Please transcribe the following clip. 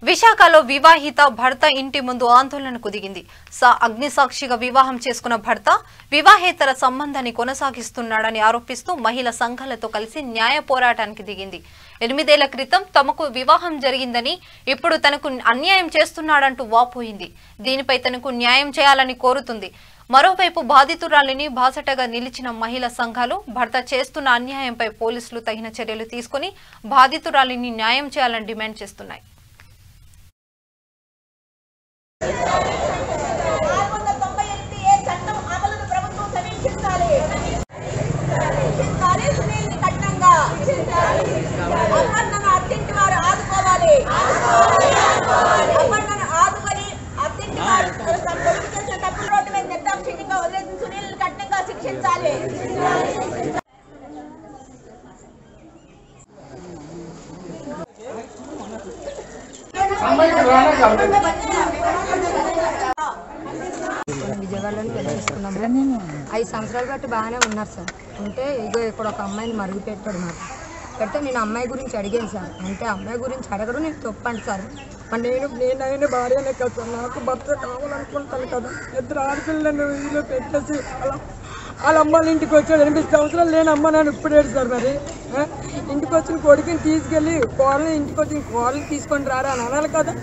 విశాఖలో వివాహిత భర్త ఇంటి ముందు ఆందోళనకు దిగింది. అగ్నిసాక్షిగా వివాహం చేసుకున్న భర్త వివాహేతర సంబంధాన్ని కొనసాగిస్తున్నాడని ఆరోపిస్తూ మహిళా సంఘాలతో కలిసి న్యాయ పోరాటానికి దిగింది. 8 ఏళ్ల క్రితం తమకు వివాహం జరిగిందని ఇప్పుడు తనకు అన్యాయం చేస్తున్నాడంటూ వాపోయింది. దీనిపై తనకు న్యాయం చేయాలని కోరుతుంది. మరోవైపు బాధితురాలిని బాసటగా నిలిచిన మహిళా సంఘాలు భర్త చేస్తున్న అన్యాయంపై పోలీసులు తగిన చర్యలు తీసుకుని బాధితురాలిని న్యాయం చేయాలని డిమాండ్ చేస్తున్నాయి. విజయవాడలో పెళ్లి చేసుకున్నాము. 5 సంవత్సరాలు బట్టి బాగానే ఉన్నారు సార్. అంటే ఇగో ఇక్కడ ఒక అమ్మాయిని మరుగు పెట్టాడు మాట పెడితే నేను అమ్మాయి గురించి అడిగాను సార్. అంటే అమ్మాయి గురించి అడగడం నేను తప్పండి సార్. నేనైనా భార్యనే కదా సార్, నాకు భర్త కావాలనుకుంటాను కదా. 2 ఆడపిల్లలను ఇంట్లో పెట్టేసి వాళ్ళ అమ్మాయిల ఇంటికి వచ్చాడు. 8 సంవత్సరాలు లేని అమ్మ నన్ను ఇప్పుడేడు సార్. మరి ఇంటికి వచ్చిన కొడుకుని తీసుకెళ్ళి కోడలు ఇంటికి వచ్చిన కోడలు తీసుకొని రారా అని అనాలి కదా.